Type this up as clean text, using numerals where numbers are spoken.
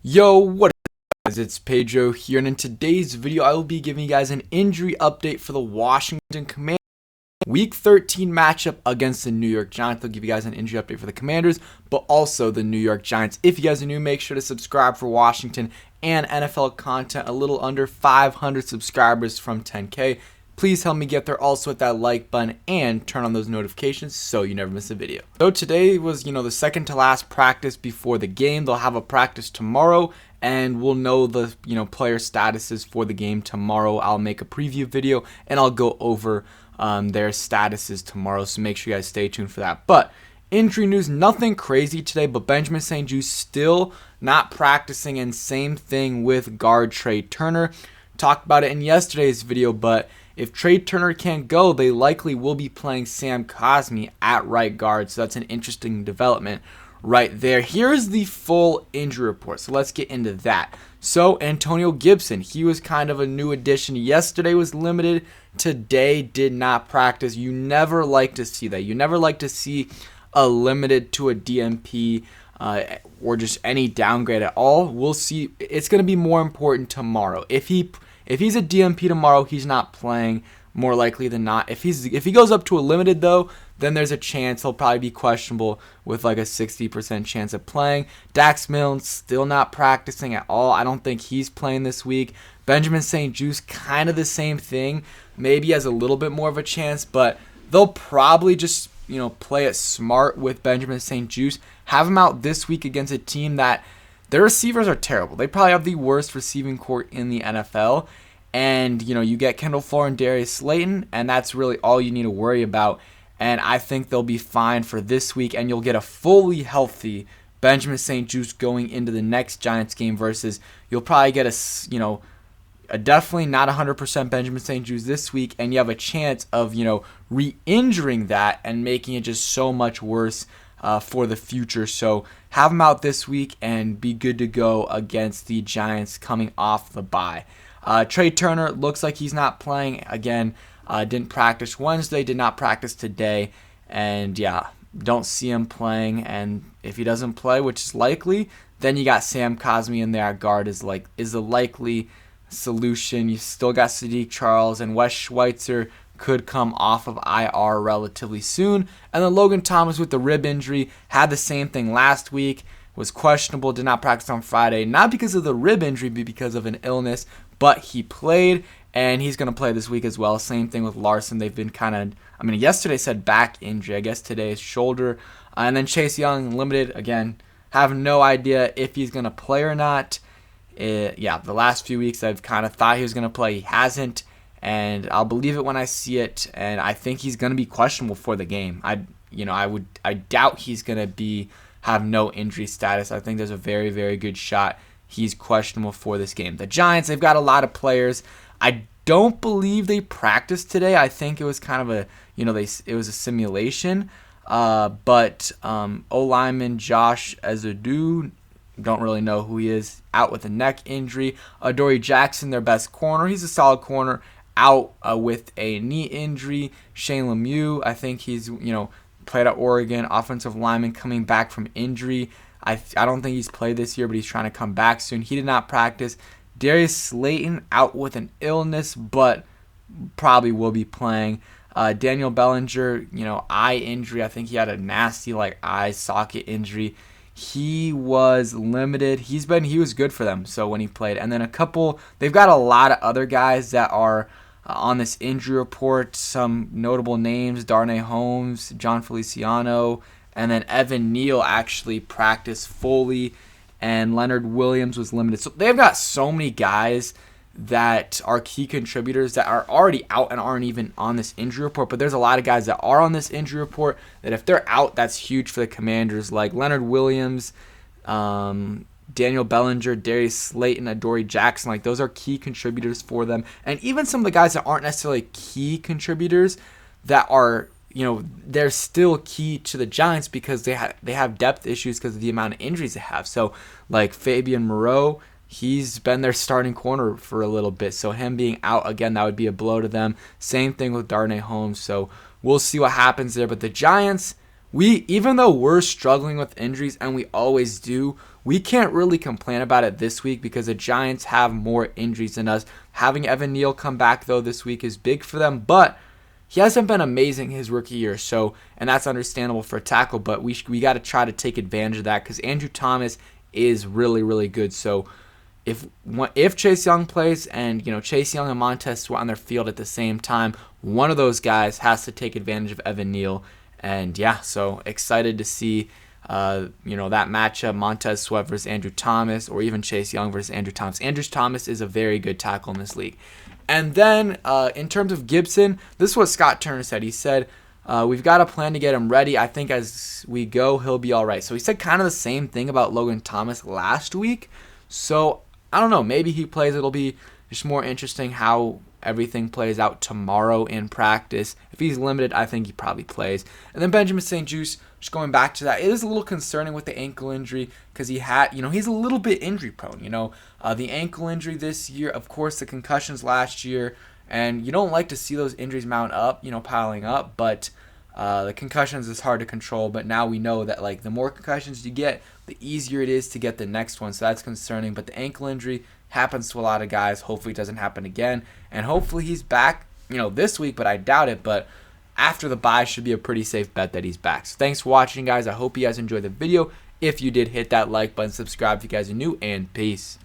Yo, what up guys, it's Pedro here, and in today's video I will be giving you guys an injury update for the Washington Commanders Week 13 matchup against the New York Giants. I'll give you guys an injury update for the Commanders, but also the New York Giants. If you guys are new, make sure to subscribe for Washington and NFL content, a little under 500 subscribers from 10K. Please help me get there. Also hit that like button and turn on those notifications so you never miss a video. So today was, the second to last practice before the game. They'll have a practice tomorrow and we'll know the, player statuses for the game tomorrow. I'll make a preview video and I'll go over their statuses tomorrow. So make sure you guys stay tuned for that. But injury news, nothing crazy today, but Benjamin St-Juste still not practicing, and same thing with guard Trey Turner. Talked about it in yesterday's video, but if Trey Turner can't go, they likely will be playing Sam Cosmi at right guard. So that's an interesting development right there. Here's the full injury report. So let's get into that. So Antonio Gibson, he was kind of a new addition. Yesterday was limited. Today did not practice. You never like to see that. You never like to see a limited to a DNP or just any downgrade at all. We'll see. It's going to be more important tomorrow. If he's a DNP tomorrow, he's not playing, more likely than not. If he goes up to a limited though, then there's a chance he'll probably be questionable with like a 60% chance of playing. Dax Milne still not practicing at all. I don't think he's playing this week. Benjamin St-Juste, kind of the same thing. Maybe has a little bit more of a chance, but they'll probably just play it smart with Benjamin St-Juste. Have him out this week against a team that their receivers are terrible. They probably have the worst receiving corps in the NFL. And, you get Kendall Fuller and Darius Slayton, and that's really all you need to worry about. And I think they'll be fine for this week, and you'll get a fully healthy Benjamin St-Juste going into the next Giants game versus you'll probably get a definitely not 100% Benjamin St-Juste this week, and you have a chance of, re-injuring that and making it just so much worse for the future. So have him out this week and be good to go against the Giants coming off the bye. Trey Turner looks like he's not playing again. Didn't practice Wednesday, did not practice today, and yeah, don't see him playing. And if he doesn't play, which is likely, then you got Sam Cosmi in there at guard is a likely solution. You still got Sadiq Charles, and Wes Schweitzer could come off of IR relatively soon. And then Logan Thomas with the rib injury had the same thing last week, was questionable, did not practice on Friday, not because of the rib injury, but because of an illness, but he played, and he's going to play this week as well. Same thing with Larson. They've been yesterday said back injury. I guess today is shoulder. And then Chase Young, limited. Again, have no idea if he's going to play or not. The last few weeks I've kind of thought he was going to play. He hasn't, and I'll believe it when I see it, and I think he's going to be questionable for the game. I doubt he's going to have no injury status. I think there's a very, very good shot he's questionable for this game. The Giants, they've got a lot of players. I don't believe they practiced today. I think it was kind of it was a simulation. But O-lineman Josh Ezeudu, don't really know who he is, out with a neck injury. Adoree Jackson, their best corner, he's a solid corner, out with a knee injury. Shane Lemieux, I think he's played at Oregon, offensive lineman coming back from injury. I don't think he's played this year, but he's trying to come back soon. He did not practice. Darius Slayton out with an illness, but probably will be playing. Daniel Bellinger, eye injury. I think he had a nasty eye socket injury. He was limited. He was good for them. So when he played, and then they've got a lot of other guys that are on this injury report. Some notable names: Darnay Holmes, John Feliciano. And then Evan Neal actually practiced fully, and Leonard Williams was limited. So they've got so many guys that are key contributors that are already out and aren't even on this injury report. But there's a lot of guys that are on this injury report that if they're out, that's huge for the Commanders, like Leonard Williams, Daniel Bellinger, Darius Slayton, Adoree Jackson. Those are key contributors for them. And even some of the guys that aren't necessarily key contributors that are they're still key to the Giants because they have depth issues because of the amount of injuries they have. So, like Fabian Moreau, he's been their starting corner for a little bit. So him being out again, that would be a blow to them. Same thing with Darnay Holmes. So we'll see what happens there. But the Giants, even though we're struggling with injuries, and we always do, we can't really complain about it this week because the Giants have more injuries than us. Having Evan Neal come back, though, this week is big for them, but he hasn't been amazing his rookie year, and that's understandable for a tackle, but we got to try to take advantage of that because Andrew Thomas is really, really good. So if Chase Young plays and Chase Young and Montez Sweat on their field at the same time, one of those guys has to take advantage of Evan Neal. And yeah, so excited to see that matchup, Montez Sweat versus Andrew Thomas, or even Chase Young versus Andrew Thomas. Andrew Thomas is a very good tackle in this league. And then in terms of Gibson, this is what Scott Turner said. He said, we've got a plan to get him ready. I think as we go, he'll be all right. So he said kind of the same thing about Logan Thomas last week. So I don't know. Maybe he plays. It'll be just more interesting how everything plays out tomorrow in practice. If he's limited, I think he probably plays. And then Benjamin St-Juste, just going back to that, it is a little concerning with the ankle injury because he's a little bit injury prone. The ankle injury this year, of course, the concussions last year, and you don't like to see those injuries mount up, piling up, but the concussions is hard to control. But now we know that the more concussions you get, the easier it is to get the next one, so that's concerning. But the ankle injury happens to a lot of guys. Hopefully it doesn't happen again, and hopefully he's back this week, but I doubt it. But after the bye, should be a pretty safe bet that he's back. So thanks for watching, guys. I hope you guys enjoyed the video. If you did, hit that like button, subscribe if you guys are new, and peace.